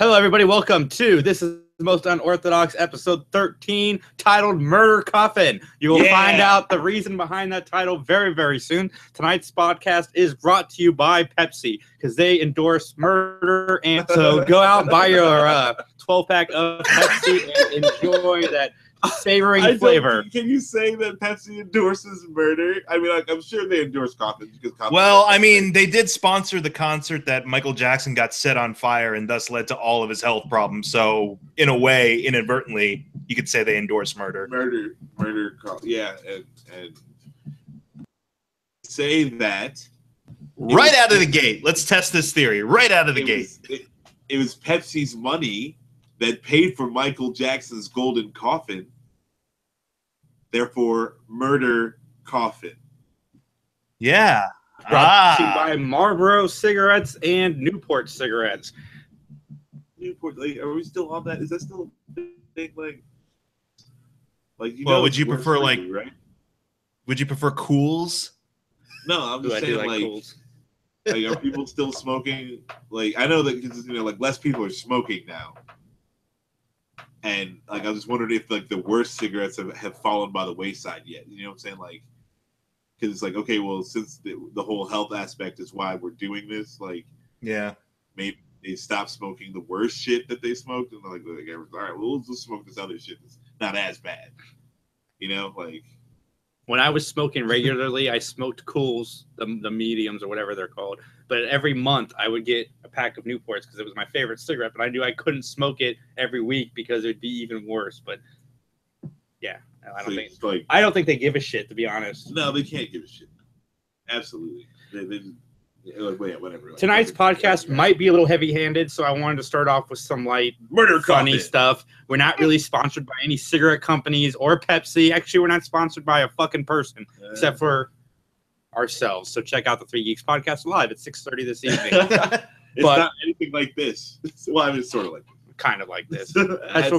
Hello, everybody. Welcome to This is the Most Unorthodox, episode 13, titled Murder Coffin. You will find out the reason behind that title very, very soon. Tonight's podcast is brought to you by Pepsi because they endorse murder. And so go out and buy your 12-pack of Pepsi and enjoy that savoring flavor. Can you say that Pepsi endorses murder? I mean, I'm sure they endorse Coffin because Coffin. Well, I mean, they did sponsor the concert that Michael Jackson got set on fire and thus led to all of his health problems. So, in a way, inadvertently, you could say they endorse murder. Murder. Yeah, and say that right out of the gate. Let's test this theory. Right out of the gate. It was Pepsi's money that paid for Michael Jackson's golden coffin. Therefore, murder Coffin. Yeah. Brought to you by Marlboro cigarettes and Newport cigarettes. Newport, like, are we still on that? Is that still a thing? Like you well, know, would you prefer like? right? Would you prefer Cools? No, I'm just saying like Cools. Like, are people still smoking? Like, I know that like less people are smoking now. And like, I was just wondering if like the worst cigarettes have fallen by the wayside yet. You know what I'm saying? Like, because it's like, okay, well, since the whole health aspect is why we're doing this, like, yeah, maybe they stop smoking the worst shit that they smoked, and they're like, all right, well, we'll just smoke this other shit that's not as bad. You know, like. When I was smoking regularly, I smoked Cools, the mediums or whatever they're called. But every month I would get a pack of Newports because it was my favorite cigarette. But I knew I couldn't smoke it every week because it'd be even worse. But yeah, I don't think they give a shit, to be honest. No, they can't give a shit. Absolutely. Whatever. Tonight's podcast might be a little heavy-handed, so I wanted to start off with some light, funny stuff. We're not really sponsored by any cigarette companies or Pepsi. Actually, we're not sponsored by a fucking person, except for ourselves. So check out the Three Geeks podcast live at 6:30 this evening. It's not anything like this. Well, I mean, it's sort of like kind of like this. That's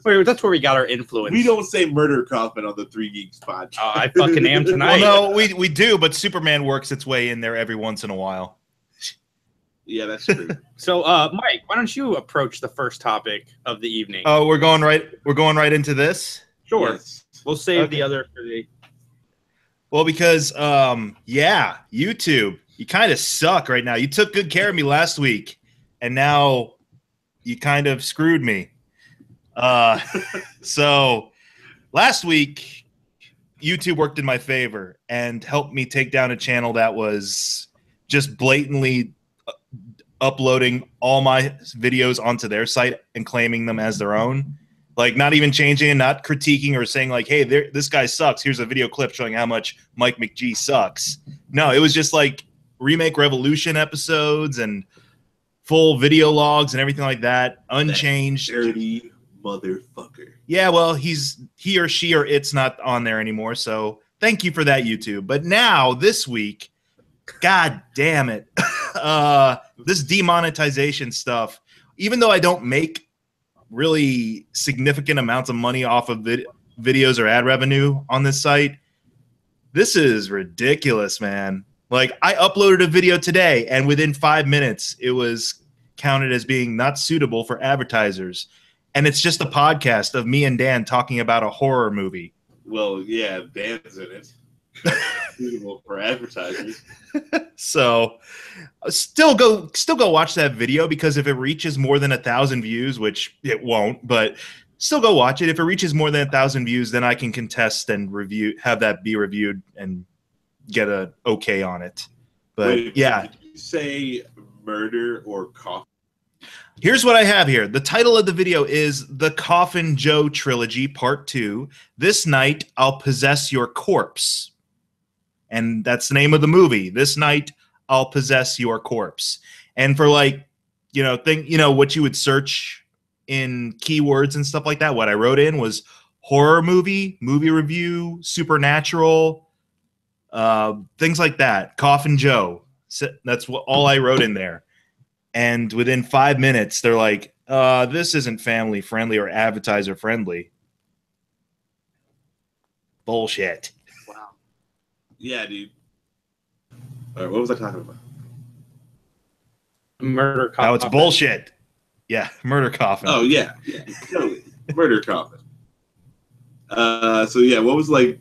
where we got our influence. We don't say murder Coffin on the Three Geeks podcast. Oh, I fucking am tonight. Well, no, we do, but Superman works its way in there every once in a while. Yeah, that's true. So, Mike, why don't you approach the first topic of the evening? Oh, we're going right into this? Sure. Yes. We'll save the other for the. Well, because yeah, YouTube, you kind of suck right now. You took good care of me last week, and now you kind of screwed me. So last week, YouTube worked in my favor and helped me take down a channel that was just blatantly uploading all my videos onto their site and claiming them as their own. Like, not even changing and not critiquing or saying like, hey, this guy sucks. Here's a video clip showing how much Mike McG sucks. No, it was just like Remake Revolution episodes and full video logs and everything like that, unchanged. That dirty motherfucker. Yeah, well, he or she or it's not on there anymore, so thank you for that, YouTube. But now, this week, god damn it, this demonetization stuff, even though I don't make really significant amounts of money off of videos or ad revenue on this site, this is ridiculous, man. Like, I uploaded a video today, and within 5 minutes, it was counted as being not suitable for advertisers. And it's just a podcast of me and Dan talking about a horror movie. Well, yeah, Dan's in it. That's suitable for advertisers. So, still go watch that video, because if it reaches more than 1,000 views, which it won't, but still go watch it. If it reaches more than 1,000 views, then I can contest and have that be reviewed and get a okay on it. But wait, yeah, did you say murder or coffin? Here's what I have here. The title of the video is The Coffin Joe Trilogy Part 2. This night I'll possess your corpse. And that's the name of the movie. This night I'll possess your corpse. And for like, what you would search in keywords and stuff like that, what I wrote in was horror movie review, supernatural, things like that. Coffin Joe. That's all I wrote in there. And within 5 minutes, they're like, this isn't family friendly or advertiser friendly. Bullshit. Wow. Yeah, dude. All right, what was I talking about? Murder. How it's bullshit. Yeah, Murder Coffin. Oh yeah, totally. Murder Coffin. So yeah, did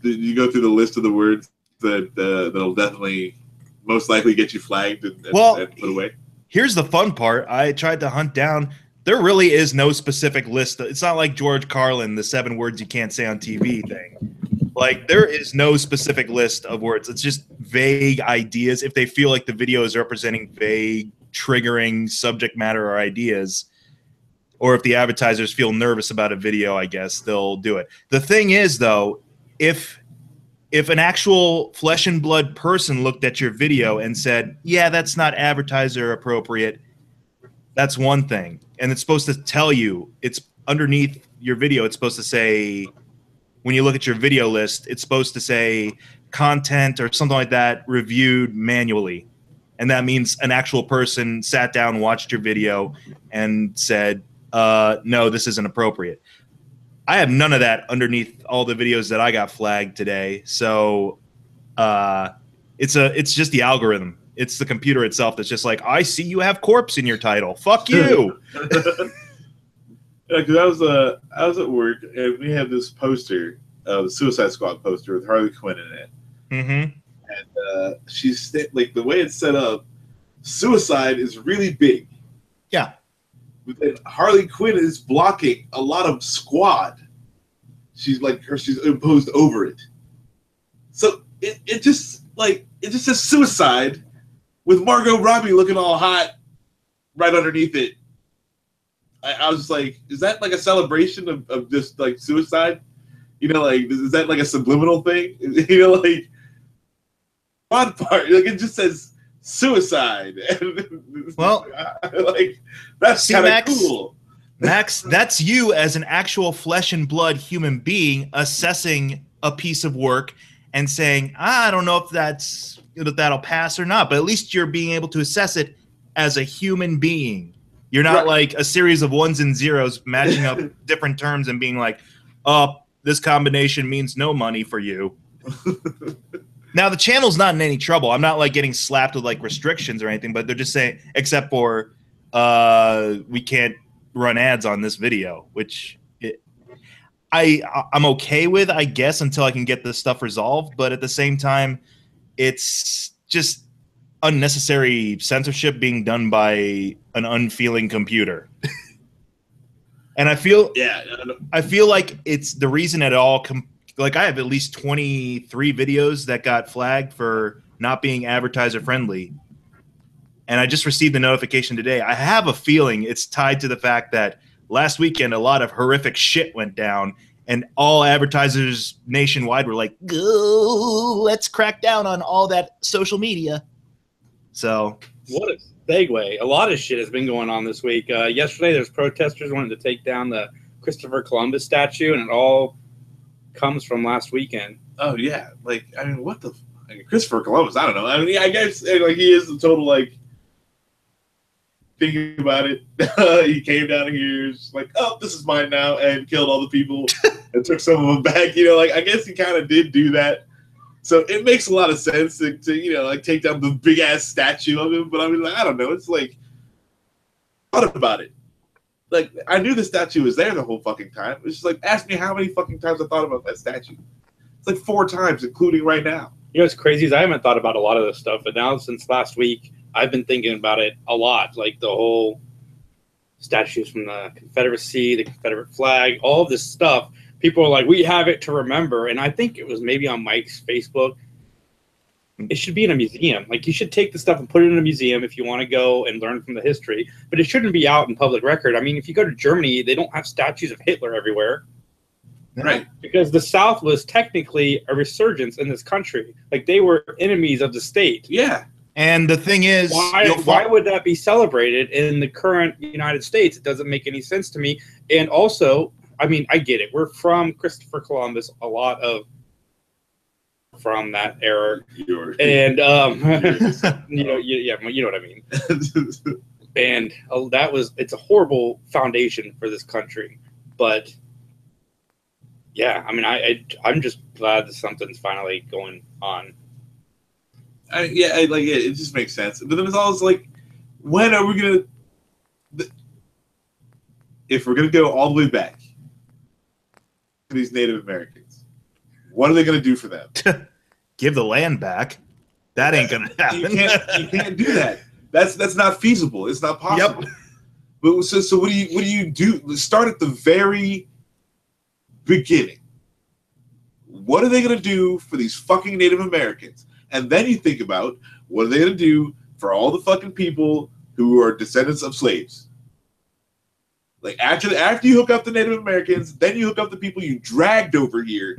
you go through the list of the words that'll definitely most likely get you flagged and put away? Here's the fun part. I tried to hunt down. There really is no specific list. It's not like George Carlin, the 7 words you can't say on TV thing. Like, there is no specific list of words. It's just vague ideas. If they feel like the video is representing vague, triggering subject matter or ideas, or if the advertisers feel nervous about a video, I guess they'll do it. The thing is, though, if an actual flesh and blood person looked at your video and said, yeah, that's not advertiser appropriate, that's one thing. And it's supposed to tell you, it's underneath your video, it's supposed to say, when you look at your video list, it's supposed to say content or something like that reviewed manually. And that means an actual person sat down, watched your video, and said, no, this isn't appropriate. I have none of that underneath all the videos that I got flagged today. So it's just the algorithm. It's the computer itself that's just like, I see you have corpse in your title. Fuck you. Yeah, because I was at work and we had this poster, the Suicide Squad poster with Harley Quinn in it. Mm-hmm. And she's like, the way it's set up, suicide is really big. Yeah. But then Harley Quinn is blocking a lot of squad. She's imposed over it. So it just says suicide with Margot Robbie looking all hot right underneath it. I was just like, is that like a celebration of just like suicide? You know, like, is that like a subliminal thing? You know, like, one part, like, it just says suicide. Well, like, that's kind of cool. Max, that's you as an actual flesh and blood human being assessing a piece of work and saying, I don't know if that'll pass or not, but at least you're being able to assess it as a human being. You're not like a series of ones and zeros matching up different terms and being like, oh, this combination means no money for you. Now, the channel's not in any trouble. I'm not like getting slapped with like restrictions or anything, but they're just saying, except for we can't run ads on this video, which I'm okay with, I guess, until I can get this stuff resolved. But at the same time, it's just unnecessary censorship being done by an unfeeling computer. And I feel like it's the reason it all like, I have at least 23 videos that got flagged for not being advertiser friendly. And I just received the notification today. I have a feeling it's tied to the fact that last weekend a lot of horrific shit went down and all advertisers nationwide were like, let's crack down on all that social media. So what a segue. A lot of shit has been going on this week. Yesterday, there's protesters wanting to take down the Christopher Columbus statue, and it all comes from last weekend. Oh, yeah. Like, I mean, what the... Christopher Columbus, I don't know. I mean, I guess, like, he is the total, like, thinking about it. He came down here, just like, oh, this is mine now, and killed all the people and took some of them back. You know, like, I guess he kind of did do that. So it makes a lot of sense to you know, like, take down the big ass statue of him. But I mean, like, I don't know. It's like, I thought about it. Like, I knew the statue was there the whole fucking time. It's just like, ask me how many fucking times I thought about that statue. It's like 4 times, including right now. You know what's crazy is I haven't thought about a lot of this stuff, but now since last week, I've been thinking about it a lot. Like the whole statues from the Confederacy, the Confederate flag, all of this stuff. People are like, we have it to remember. And I think it was maybe on Mike's Facebook. It should be in a museum. Like, you should take the stuff and put it in a museum if you want to go and learn from the history. But it shouldn't be out in public record. I mean, if you go to Germany, they don't have statues of Hitler everywhere. Right. Because the South was technically a resurgence in this country. Like, they were enemies of the state. Yeah. And the thing is, why would that be celebrated in the current United States? It doesn't make any sense to me. And also, I mean, I get it. We're from Christopher Columbus, a lot of from that era. And, you know what I mean. And it's a horrible foundation for this country. But, yeah, I mean, I'm just glad that something's finally going on. It just makes sense. But then it's always like, when are we gonna? if we're gonna go all the way back to these Native Americans, what are they gonna do for them? Give the land back. That ain't gonna happen. You can't do that. That's not feasible. It's not possible. Yep. But so what do you do? Let's start at the very beginning. What are they gonna do for these fucking Native Americans? And then you think about what are they gonna do for all the fucking people who are descendants of slaves? Like after you hook up the Native Americans, then you hook up the people you dragged over here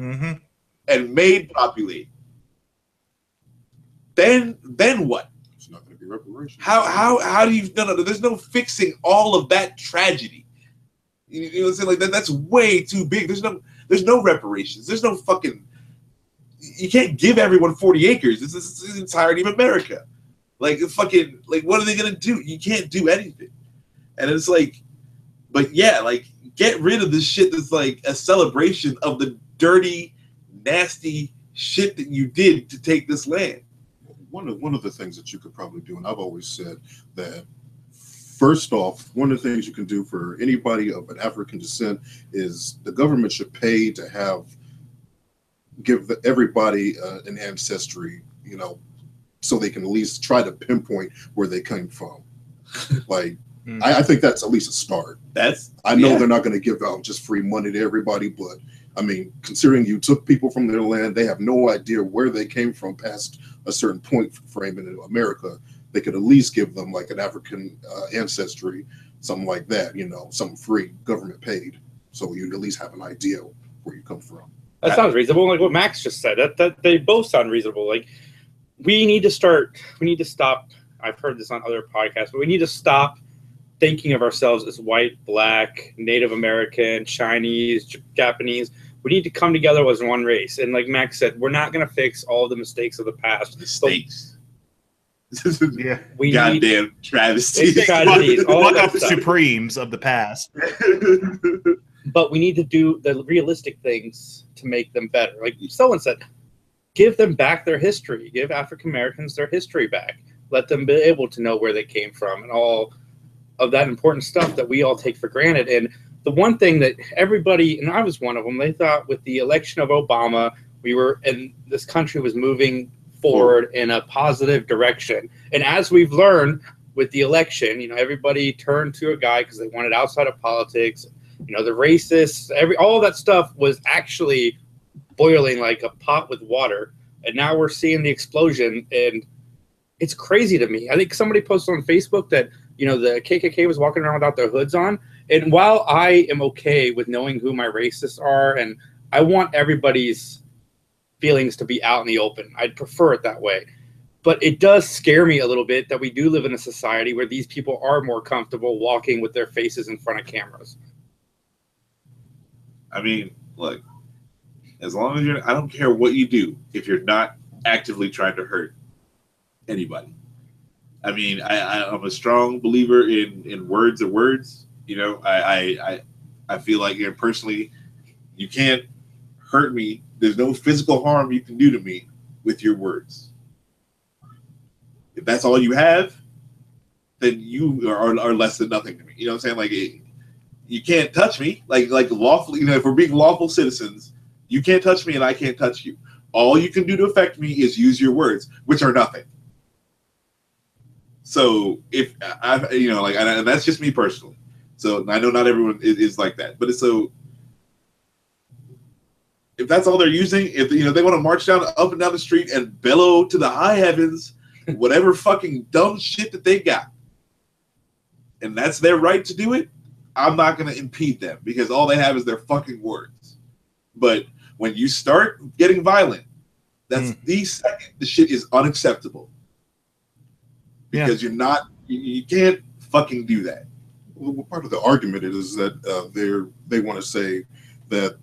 and made populate. Then what? It's not going to be reparations. How do you? No. There's no fixing all of that tragedy. You know what I'm saying? Like that's way too big. There's no reparations. There's no fucking. You can't give everyone 40 acres. This is the entirety of America. Like fucking. Like what are they gonna do? You can't do anything. And it's like, but yeah, like get rid of this shit that's like a celebration of the dirty, nasty shit that you did to take this land. One of the things that you could probably do, and I've always said that, first off, one of the things you can do for anybody of an African descent is the government should pay to give everybody an ancestry, you know, so they can at least try to pinpoint where they came from. Like, I think that's at least a start. I know they're not going to give out just free money to everybody, but I mean, considering you took people from their land, they have no idea where they came from past a certain point frame in America. They could at least give them like an African ancestry, something like that, you know, something free, government paid, so you'd at least have an idea where you come from. That sounds reasonable. Like what Max just said, that they both sound reasonable. Like we need to stop. I've heard this on other podcasts, but we need to stop thinking of ourselves as white, black, Native American, Chinese, Japanese. We need to come together as one race. And like Max said, we're not going to fix all the mistakes of the past. Mistakes. Yeah. We goddamn travesties. Fuck up the supremes of the past. But we need to do the realistic things to make them better. Like someone said, give them back their history. Give African Americans their history back. Let them be able to know where they came from and all of that important stuff that we all take for granted. And the one thing that everybody, and I was one of them, they thought with the election of Obama, this country was moving forward in a positive direction. And as we've learned with the election, you know, everybody turned to a guy because they wanted outside of politics. You know, the racists, all of that stuff was actually boiling like a pot with water. And now we're seeing the explosion, and it's crazy to me. I think somebody posted on Facebook that, you know, the KKK was walking around without their hoods on. And while I am okay with knowing who my racists are, and I want everybody's feelings to be out in the open, I'd prefer it that way. But it does scare me a little bit that we do live in a society where these people are more comfortable walking with their faces in front of cameras. I mean, look, as long as I don't care what you do if you're not actively trying to hurt anybody. I mean, I'm a strong believer in words are words. You know, I feel like, you know, personally, you can't hurt me. There's no physical harm you can do to me with your words. If that's all you have, then you are less than nothing to me. You know what I'm saying? Like, you can't touch me. Like lawfully, you know, if we're being lawful citizens, you can't touch me and I can't touch you. All you can do to affect me is use your words, which are nothing. So if I, you know, like, and that's just me personally. So I know not everyone is like that, but it's so. If that's all they're using, if you know they want to march up and down the street and bellow to the high heavens, whatever fucking dumb shit that they got, and that's their right to do it, I'm not going to impede them because all they have is their fucking words. But when you start getting violent, that's the second the shit is unacceptable. Because you can't fucking do that. Well, part of the argument is that they want to say that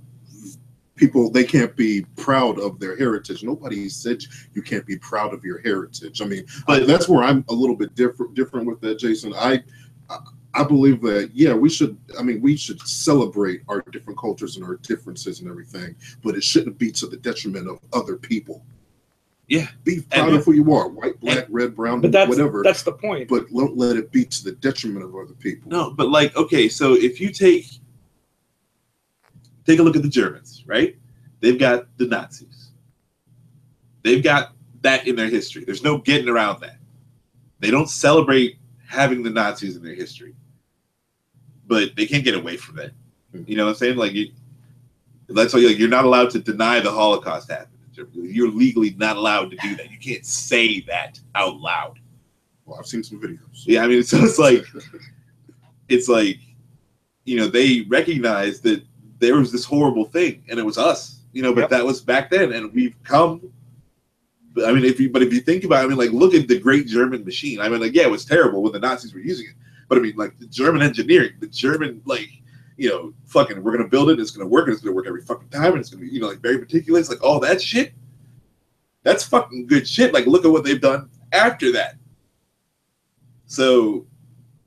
people, they can't be proud of their heritage. Nobody said you can't be proud of your heritage. I mean, but that's where I'm a little bit different with that, Jason. I believe that, yeah, we should celebrate our different cultures and our differences and everything, but it shouldn't be to the detriment of other people. Yeah, Be proud of who you are, white, black, red, brown, but whatever. That's the point. But don't let it be to the detriment of other people. No, but like, okay, so if you take a look at the Germans, right? They've got the Nazis. They've got that in their history. There's no getting around that. They don't celebrate having the Nazis in their history, but they can't get away from that. You know what I'm saying? Like, that's why you're not allowed to deny the Holocaust happened. You're legally not allowed to do that. You can't say that out loud. Well, I've seen some videos. Yeah, I mean, so it's like, you know, they recognize that there was this horrible thing, and it was us, you know, but that was back then, and we've come. I mean, if you think about it, I mean, like, look at the Great German Machine. I mean, like, yeah, it was terrible when the Nazis were using it, but I mean, like, the German engineering, the German, like, you know, fucking, we're gonna build it, it's gonna work, and it's gonna work every fucking time, and it's gonna be, you know, like, very meticulous, like, all that shit. That's fucking good shit. Like, look at what they've done after that. So,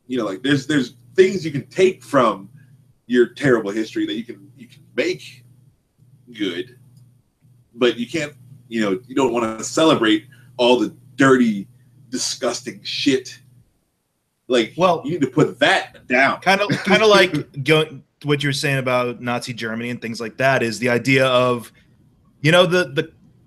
you know, like, there's things you can take from your terrible history that you can make good, but you can't, you know, you don't want to celebrate all the dirty, disgusting shit. Like, well, you need to put that down. Kind of like what you're saying about Nazi Germany and things like that is the idea of, you know,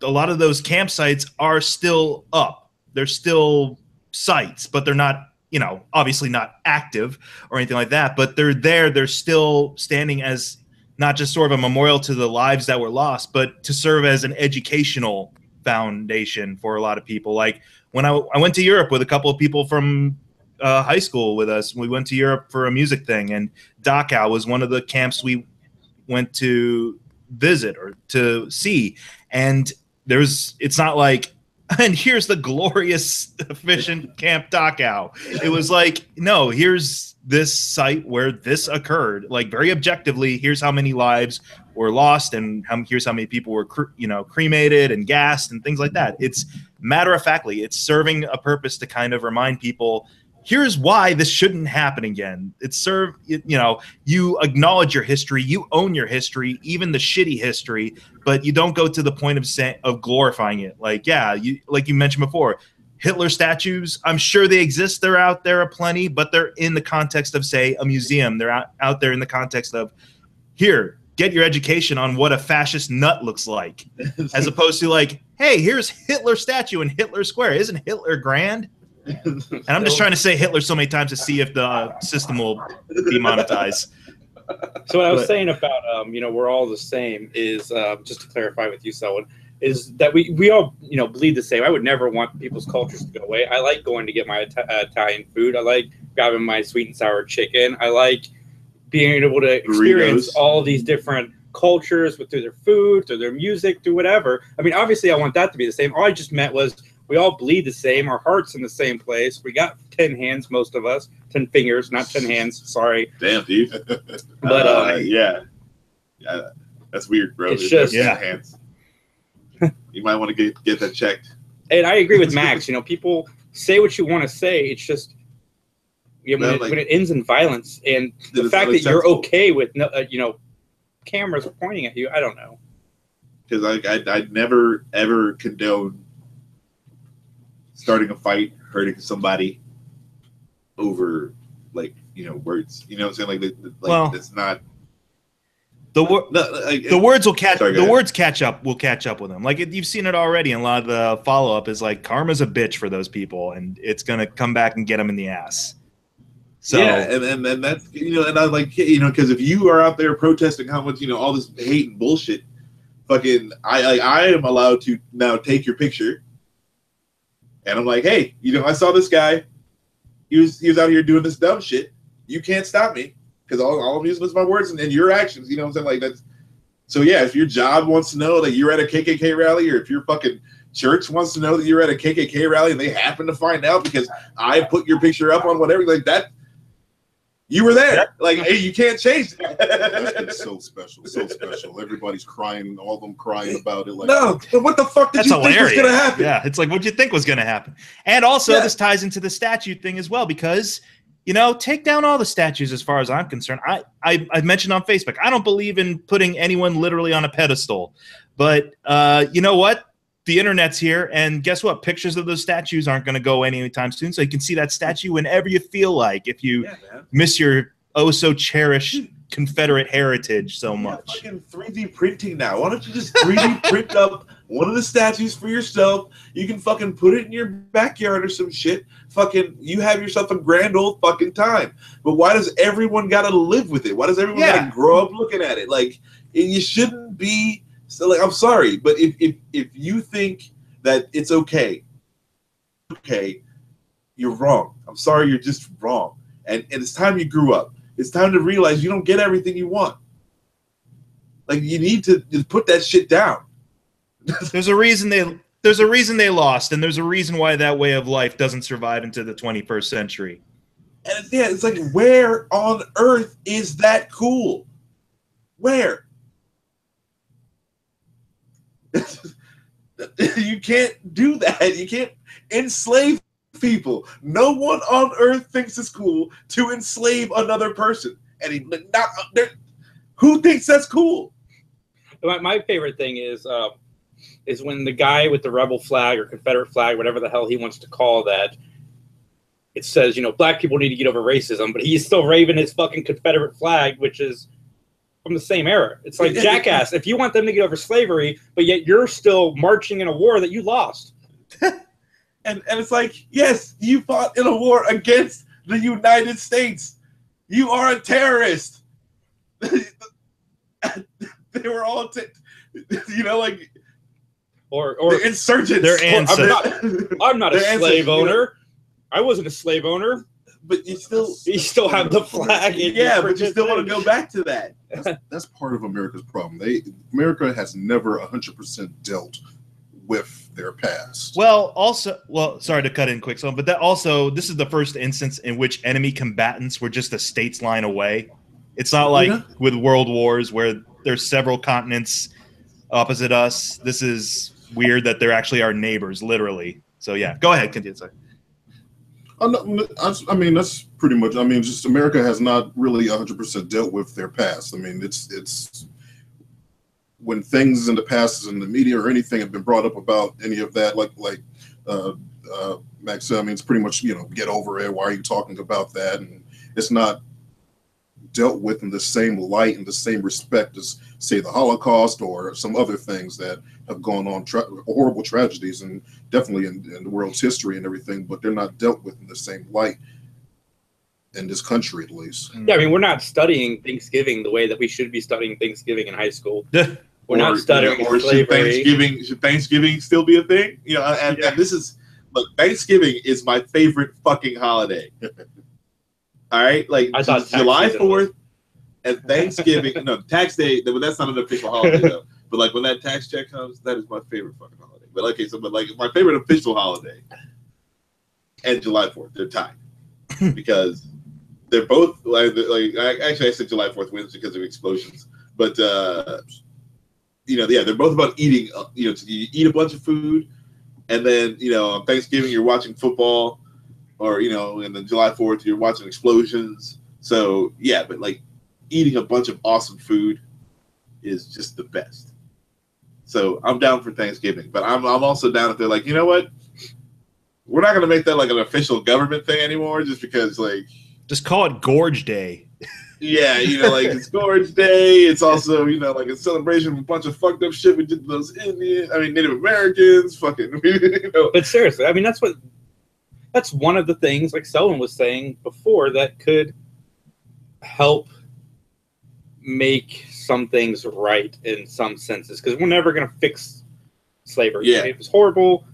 a lot of those campsites are still up. They're still sites, but they're not, you know, obviously not active or anything like that, but they're there. They're still standing as not just sort of a memorial to the lives that were lost, but to serve as an educational foundation for a lot of people. Like when I went to Europe with a couple of people from high school with us, we went to Europe for a music thing, and Dachau was one of the camps we went to visit or to see. And it's not like, and here's the glorious, efficient Camp Dachau. It was like, no, here's this site where this occurred. Like, very objectively, here's how many lives were lost, and here's how many people were, cremated and gassed and things like that. It's matter of factly, it's serving a purpose to kind of remind people, here's why this shouldn't happen again. You acknowledge your history, you own your history, even the shitty history, but you don't go to the point of glorifying it. Like, yeah, like you mentioned before, Hitler statues, I'm sure they exist. They're out there aplenty, but they're in the context of, say, a museum. They're out there in the context of, here, get your education on what a fascist nut looks like, as opposed to like, hey, here's Hitler statue in Hitler Square. Isn't Hitler grand? And I'm just trying to say Hitler so many times to see if the system will demonetize. So what I was saying about we're all the same is just to clarify with you, Selwyn, is that we all bleed the same. I would never want people's cultures to go away. I like going to get my Italian food. I like grabbing my sweet and sour chicken. I like being able to experience all these different cultures through their food, through their music, through whatever. I mean, obviously, I want that to be the same. All I just meant was, we all bleed the same. Our heart's in the same place. We got 10 hands, most of us. 10 fingers, not 10 hands. Sorry. Damn, dude. But yeah, that's weird, bro. It's just hands. You might want to get that checked. And I agree with Max. People say what you want to say. It's just when it ends in violence, and the fact that you're okay with cameras pointing at you. I don't know. Because I'd never ever condone starting a fight, hurting somebody over words. You know what I'm saying? Like it's not the words will catch the words catch up with them. Like you've seen it already, and a lot of the follow up is like, karma's a bitch for those people, and it's gonna come back and get them in the ass. So yeah, and that's and I like because if you are out there protesting how much all this hate and bullshit, fucking I am allowed to now take your picture. And I'm like, hey, I saw this guy. He was out here doing this dumb shit. You can't stop me because all I'm using is my words and your actions. You know what I'm saying? Like that's. So yeah, if your job wants to know that you're at a KKK rally, or if your fucking church wants to know that you're at a KKK rally, and they happen to find out because I put your picture up on whatever, like that, you were there. Like, hey, you can't change that. It's so special, so special. Everybody's crying, all of them crying about it. Like, no, what the fuck did you think was going to happen? Yeah, it's like, what did you think was going to happen? And also, this ties into the statue thing as well, because, take down all the statues as far as I'm concerned. I mentioned on Facebook, I don't believe in putting anyone literally on a pedestal. But you know what? the internet's here, and guess what? Pictures of those statues aren't going to go anytime soon, so you can see that statue whenever you feel like. If you miss your so cherished Confederate heritage so much. Fucking 3D printing now. Why don't you just 3D print up one of the statues for yourself? You can fucking put it in your backyard or some shit. Fucking, you have yourself a grand old fucking time. But why does everyone gotta live with it? Why does everyone gotta grow up looking at it? Like, you shouldn't be. So, like, I'm sorry, but if you think that it's okay, you're wrong. I'm sorry, you're just wrong. And it's time you grew up. It's time to realize you don't get everything you want. Like, you need to put that shit down. There's a reason they lost, and there's a reason why that way of life doesn't survive into the 21st century. And it's like, where on earth is that cool? Where? You can't do that. You can't enslave people. No one on earth thinks it's cool to enslave another person. And who thinks that's cool? My favorite thing is when the guy with the rebel flag or Confederate flag, whatever the hell he wants to call that, it says, you know, black people need to get over racism, but he's still waving his fucking Confederate flag, which is from the same era. It's like, jackass, if you want them to get over slavery, but yet you're still marching in a war that you lost. And it's like, yes, you fought in a war against the United States. You are a terrorist. They were all, you know, like, or the insurgents. Their ancestors. I'm not a slave owner. I wasn't a slave owner. But you still have the flag. Yeah, but you still want to go back to that. That's part of America's problem. America has never 100% dealt with their past. Well, sorry to cut in quick, but this is the first instance in which enemy combatants were just a state's line away. It's not like with world wars where there's several continents opposite us. This is weird that they're actually our neighbors, literally. So yeah, go ahead, continue. Sorry. I mean, that's pretty much. I mean, just America has not really 100% dealt with their past. I mean, it's when things in the past in the media or anything have been brought up about any of that, like Max said, I mean, it's pretty much, you know, get over it. Why are you talking about that? And it's not dealt with in the same light and the same respect as, say, the Holocaust or some other things that have gone on, horrible tragedies, and definitely in the world's history and everything, but they're not dealt with in the same light in this country, at least. Yeah, I mean, we're not studying Thanksgiving the way that we should be studying Thanksgiving in high school. We're not studying slavery. Should Thanksgiving still be a thing? You know, and this is, look, Thanksgiving is my favorite fucking holiday. All right, like July 4th and Thanksgiving. No, tax day. That's not an official holiday though. But like when that tax check comes, that is my favorite fucking holiday. But okay, but like my favorite official holiday and July 4th, they're tied because they're both I said July 4th wins because of explosions, but you know, yeah, they're both about eating. You know, you eat a bunch of food, and then, you know, on Thanksgiving you're watching football. Or, you know, and then July 4th, you're watching explosions. So, yeah, but, like, eating a bunch of awesome food is just the best. So, I'm down for Thanksgiving. But I'm also down if they're like, you know what? We're not going to make that, like, an official government thing anymore just because, like... Just call it Gorge Day. Yeah, you know, like, it's Gorge Day. It's also, you know, like, a celebration of a bunch of fucked up shit we did to those Native Americans, fucking, you know. But seriously, I mean, that's one of the things, like Selwyn was saying before, that could help make some things right in some senses. Because we're never going to fix slavery. Yeah. It was horrible,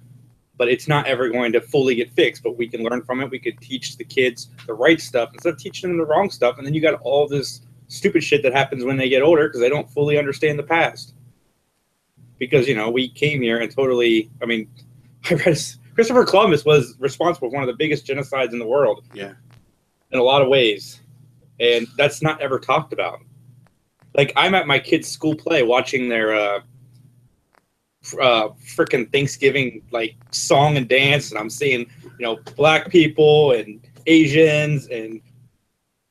but it's not ever going to fully get fixed. But we can learn from it. We could teach the kids the right stuff instead of teaching them the wrong stuff. And then you got all this stupid shit that happens when they get older because they don't fully understand the past. Because, you know, we came here and totally, I mean, Christopher Columbus was responsible for one of the biggest genocides in the world. Yeah. In a lot of ways. And that's not ever talked about. Like, I'm at my kids' school play watching their freaking Thanksgiving, like, song and dance, and I'm seeing, you know, black people and Asians and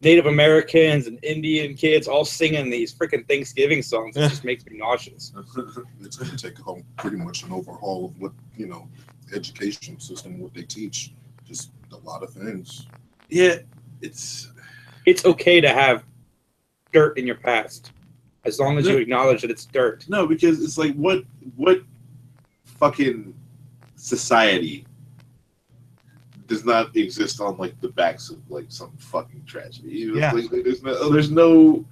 Native Americans and Indian kids all singing these freaking Thanksgiving songs. It just makes me nauseous. It's going to take pretty much an overhaul of what, education system, what they teach. Just a lot of things. Yeah, it's okay to have dirt in your past, as long as you acknowledge that it's dirt. No, because it's like what fucking society does not exist on like the backs of like some fucking tragedy. Yeah. Like, there's no.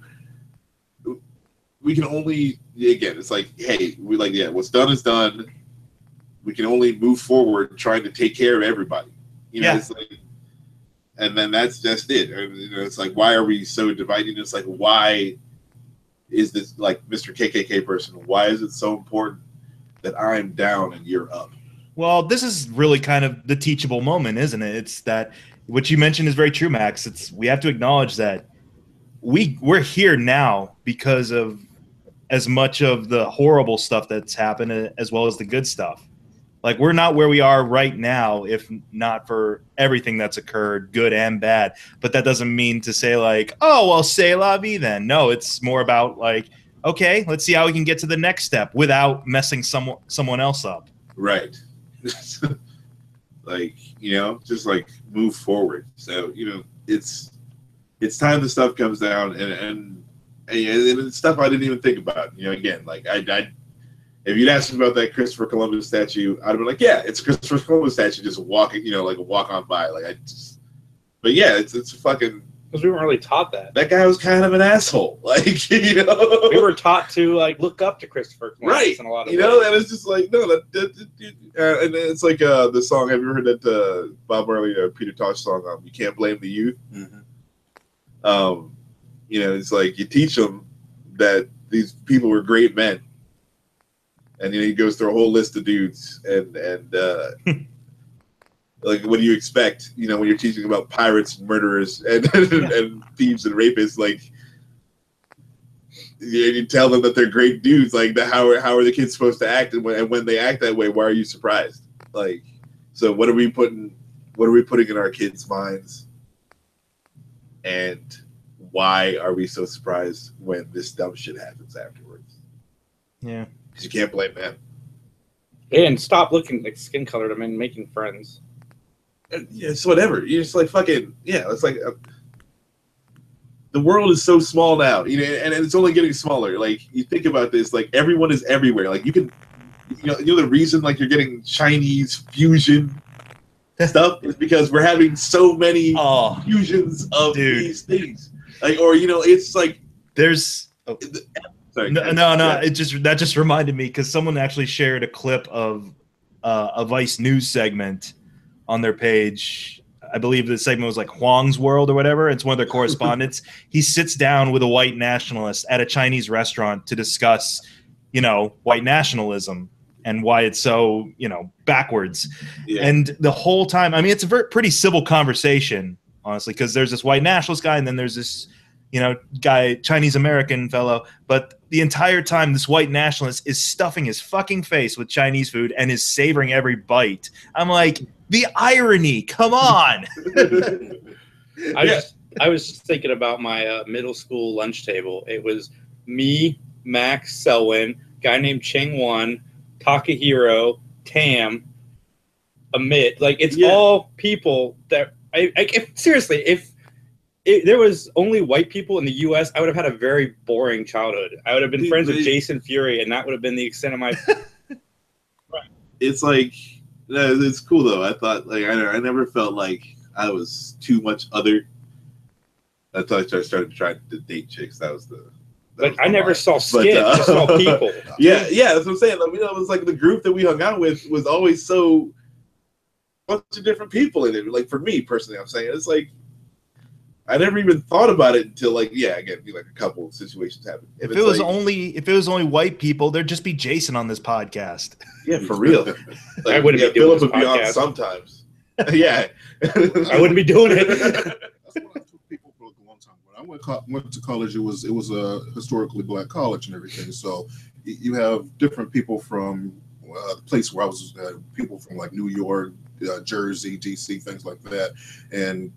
We can only it's like, hey, what's done is done. We can only move forward trying to take care of everybody. It's like, and then that's just it. It's like, why are we so divided? It's like, why is this like Mr. KKK person? Why is it so important that I'm down and you're up? Well, this is really kind of the teachable moment, isn't it? It's that what you mentioned is very true, Max. We have to acknowledge that we're here now because of as much of the horrible stuff that's happened as well as the good stuff. Like, we're not where we are right now if not for everything that's occurred, good and bad. But that doesn't mean to say like, oh, well, c'est la vie then. No, it's more about like, okay, let's see how we can get to the next step without messing someone else up. Right. Like, just like move forward. So, it's time the stuff comes down and it's stuff I didn't even think about. Again, like I if you'd asked me about that Christopher Columbus statue, I'd have been like, yeah, it's a Christopher Columbus statue just walking, like a walk on by. Like but yeah, it's fucking. Because we weren't really taught that. That guy was kind of an asshole. Like, we were taught to like look up to Christopher Columbus right. in a lot of ways. And it's just like, no, and it's like the song. Have you heard that Bob Marley, Peter Tosh song? You can't blame the youth. Mm-hmm. It's like you teach them that these people were great men, and he goes through a whole list of dudes, and like, what do you expect? When you're teaching about pirates, and murderers, and and thieves and rapists, like you tell them that they're great dudes. Like, how are the kids supposed to act? And when they act that way, why are you surprised? Like, so what are we putting in our kids' minds? And why are we so surprised when this dumb shit happens afterwards? Yeah, because you can't blame them. And stop looking like skin colored them and making friends. Yeah, it's whatever. You're just like fucking It's like the world is so small now, and it's only getting smaller. Like, you think about this, like everyone is everywhere. Like, you can, the reason like you're getting Chinese fusion stuff is because we're having so many fusions of these things. Like, or it's like there's. Sorry, no. That just reminded me because someone actually shared a clip of a Vice News segment on their page. I believe the segment was like Huang's World or whatever. It's one of their correspondents. He sits down with a white nationalist at a Chinese restaurant to discuss, white nationalism and why it's so, backwards. Yeah. And the whole time, I mean, it's a pretty civil conversation, honestly, because there's this white nationalist guy and then there's this, guy, Chinese American fellow. But the entire time, this white nationalist is stuffing his fucking face with Chinese food and is savoring every bite. I'm like, the irony, come on. I was just thinking about my middle school lunch table. It was me, Max, Selwyn, guy named Cheng Wan, Takahiro, Tam, Amit. Like, it's all people that seriously, if there was only white people in the U.S., I would have had a very boring childhood. I would have been friends with Jason Furie, and that would have been the extent of my. It's like, it's cool though. I thought, like, I never felt like I was too much other. Until I started trying to date chicks. But I never saw skin. I just saw people. Yeah, that's what I'm saying. Like, it was like the group that we hung out with was always so bunch of different people in it. Like, for me personally, I'm saying it's like I never even thought about it until again, like a couple of situations happened. If it was only white people, there'd just be Jason on this podcast. Yeah, for real. Like, I wouldn't be doing Philip would be on sometimes. Yeah, I wouldn't be doing it. That's what I told people for a long time. When I went to college, it was a historically black college and everything. So you have different people from the place where I was, people from like New York, Jersey, DC, things like that, and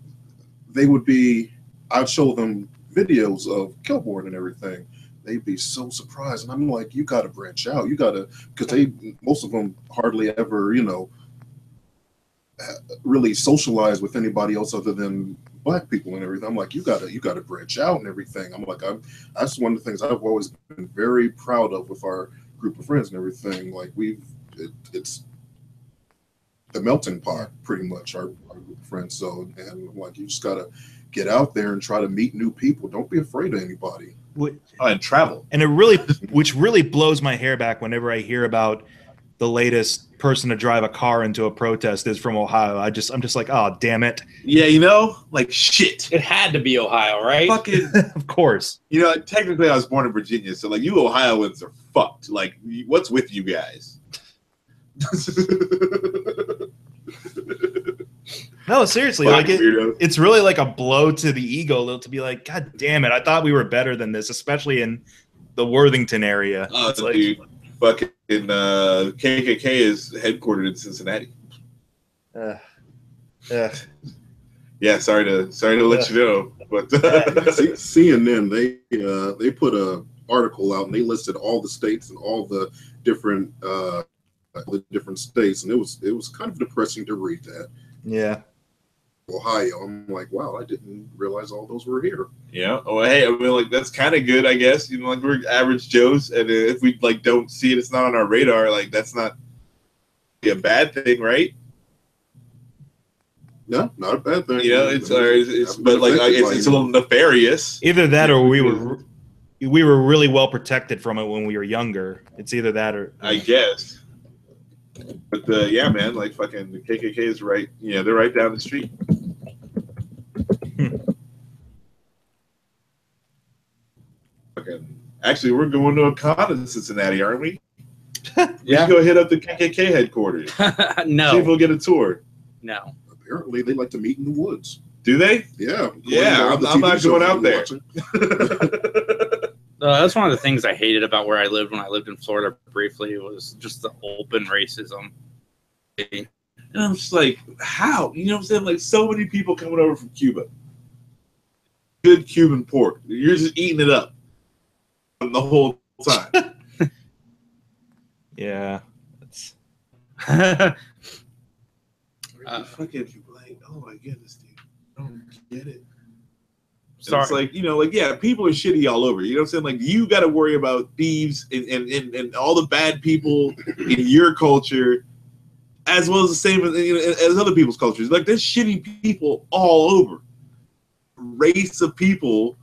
they would be I'd show them videos of Killboard and everything. They'd be so surprised, and I'm like, you got to branch out. You got to, because most of them hardly ever, you know, really socialize with anybody else other than Black people and everything. I'm like, you got to branch out and everything. I'm like, that's one of the things I've always been very proud of with our group of friends and everything. Like it's the melting pot, pretty much, our group of friends. So, and I'm like, you just got to get out there and try to meet new people. Don't be afraid of anybody. And travel. And it really, which really blows my hair back whenever I hear about the latest person to drive a car into a protest is from Ohio. I'm just like, oh, damn it. Yeah, you know, like shit. It had to be Ohio, right? Fucking, Of course. you know, technically I was born in Virginia, so like you Ohioans are fucked. Like, what's with you guys? No, seriously, like it's really like a blow to the ego to be like, God damn it, I thought we were better than this, especially in the Worthington area. Oh, It's like, dude, fucking KKK is headquartered in Cincinnati. Yeah, sorry to let you know, but CNN they put a article out and they listed all the states and all the different states, and it was kind of depressing to read that. yeah. Ohio, I'm like, wow, I didn't realize all those were here. yeah. Oh, hey, I mean, like that's kind of good, I guess. You know, like we're average Joes, and if we like don't see it, it's not on our radar. Like that's not a bad thing, right? No, not a bad thing. You know, it's but like it's a little nefarious. Either that or we were really well protected from it when we were younger. It's either that or I guess. But yeah, man, like fucking the KKK is right. Yeah, they're right down the street. Actually, we're going to a con in Cincinnati, aren't we? Yeah. Let's go hit up the KKK headquarters. No. See if we'll get a tour. No. Apparently, they like to meet in the woods. Do they? Yeah. Yeah, I'm not going out there. That's one of the things I hated about where I lived when I lived in Florida briefly was just the open racism. And I'm just like, how? You know what I'm saying? Like, so many people coming over from Cuba. Good Cuban pork. You're just eating it up the whole time. yeah. It's fucking like, oh my goodness, dude. I don't get it. Sorry. It's like, you know, like, yeah, people are shitty all over. You know what I'm saying? Like, you got to worry about thieves and all the bad people in your culture, as well as the same as other people's cultures. Like, there's shitty people all over. Race of people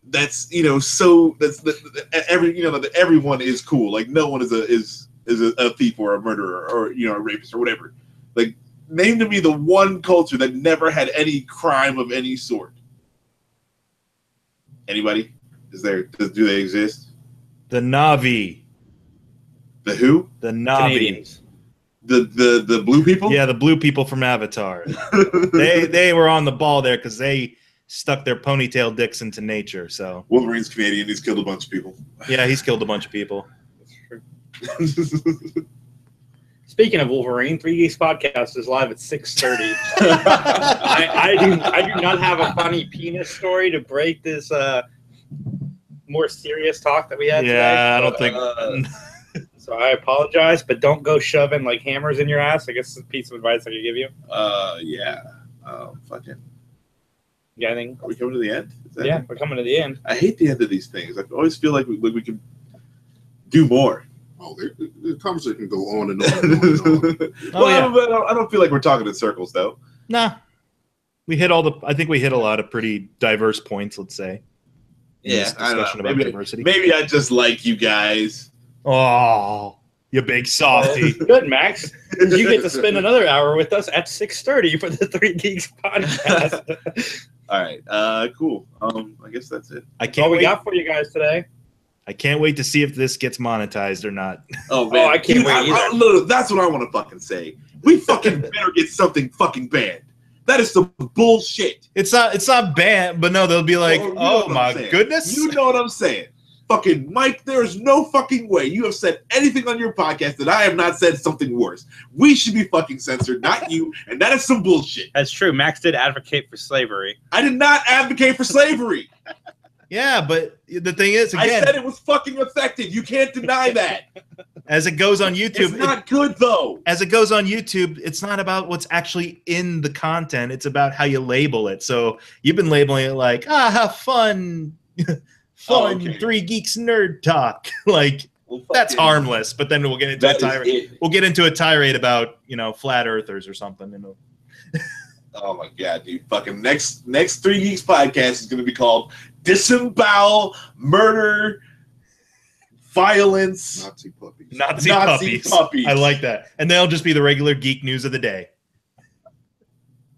that's, you know, so that's that everyone is cool. Like, no one is a thief or a murderer or, you know, a rapist or whatever. Like, name to me the one culture that never had any crime of any sort. Anybody? Do they exist? the Na'vi. The who? The Na'vi. Canadians. The blue people? Yeah, the blue people from Avatar. they were on the ball there because they stuck their ponytail dicks into nature. So Wolverine's Canadian. He's killed a bunch of people. yeah, he's killed a bunch of people. That's true. Speaking of Wolverine, 3 Geeks Podcast is live at 6:30. I do not have a funny penis story to break this more serious talk that we had today. Yeah, I don't think. So I apologize, but don't go shoving like hammers in your ass. I guess it's a piece of advice I could give you. Yeah. Fucking. You got anything? Are we coming to the end? Yeah, we're coming to the end. I hate the end of these things. I always feel like we can do more. Oh, the conversation can go on and on and on. And on. Oh, well, I don't feel like we're talking in circles, though. Nah, we hit I think we hit a lot of pretty diverse points. Let's say. In this discussion about diversity. Maybe I just like you guys. Oh, you big softy. Good, Max. You get to spend another hour with us at 6:30 for the 3 Geeks Podcast. All right. Cool. I guess that's it. I That's can't all we wait. got for you guys today. I can't wait to see if this gets monetized or not. Oh man, I can't wait either. Look, that's what I want to fucking say. We fucking better get something fucking banned. That is some bullshit. It's not bad, but no, they'll be like, You know oh what my I'm saying. goodness. You know what I'm saying? fucking Mike, there is no fucking way you have said anything on your podcast that I have not said something worse. We should be fucking censored, not you, and that is some bullshit. That's true. Max did advocate for slavery. I did not advocate for slavery. Yeah, but the thing is, again, I said it was fucking effective. You can't deny that. as it goes on YouTube, It's not good though. as it goes on YouTube, it's not about what's actually in the content. It's about how you label it. So you've been labeling it like, fun, okay. 3 geeks nerd talk. Like, Well, that's fucking- harmless. But then we'll get into a tirade. We'll get into a tirade about, flat earthers or something. Oh my god, dude! Fucking next 3 Geeks podcast is gonna be called Disembowel, Murder, Violence, Nazi puppies. Nazi puppies. I like that. And they'll just be the regular geek news of the day.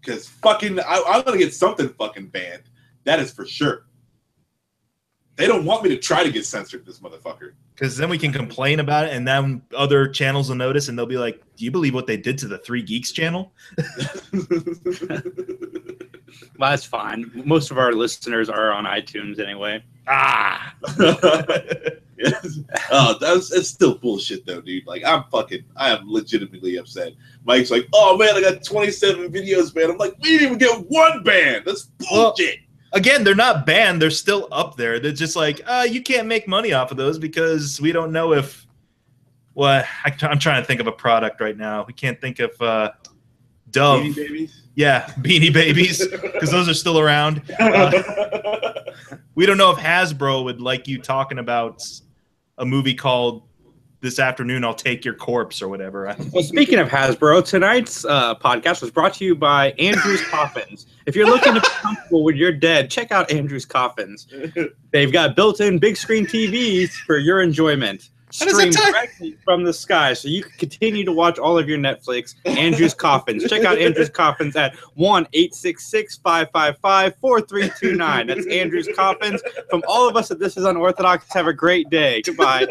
Because fucking, I'm gonna get something fucking banned. That is for sure. They don't want me to try to get censored, this motherfucker. Because then we can complain about it, and then other channels will notice, and they'll be like, "Do you believe what they did to the 3 Geeks channel?" Well, that's fine. Most of our listeners are on iTunes anyway. Ah. Yes. It's still bullshit though, dude. Like I am legitimately upset. Mike's like, oh man, I got 27 videos, man. I'm like, we didn't even get 1 ban. That's bullshit. Again, they're not banned. They're still up there. They're just like, you can't make money off of those because we don't know if. Well, I'm trying to think of a product right now. We can't think of Dove. Beanie Babies? Yeah, Beanie Babies, because those are still around. We don't know if Hasbro would like you talking about a movie called This Afternoon I'll Take Your Corpse or whatever. Well, speaking of Hasbro, tonight's podcast was brought to you by Andrew's Coffins. If you're looking to be comfortable when you're dead, check out Andrew's Coffins. They've got built-in big screen TVs for your enjoyment. Stream directly from the sky, so you can continue to watch all of your Netflix. Andrew's Coffins. Check out Andrew's Coffins at 1-866-555-4329. That's Andrew's Coffins. From all of us at This Is Unorthodox, have a great day. Goodbye.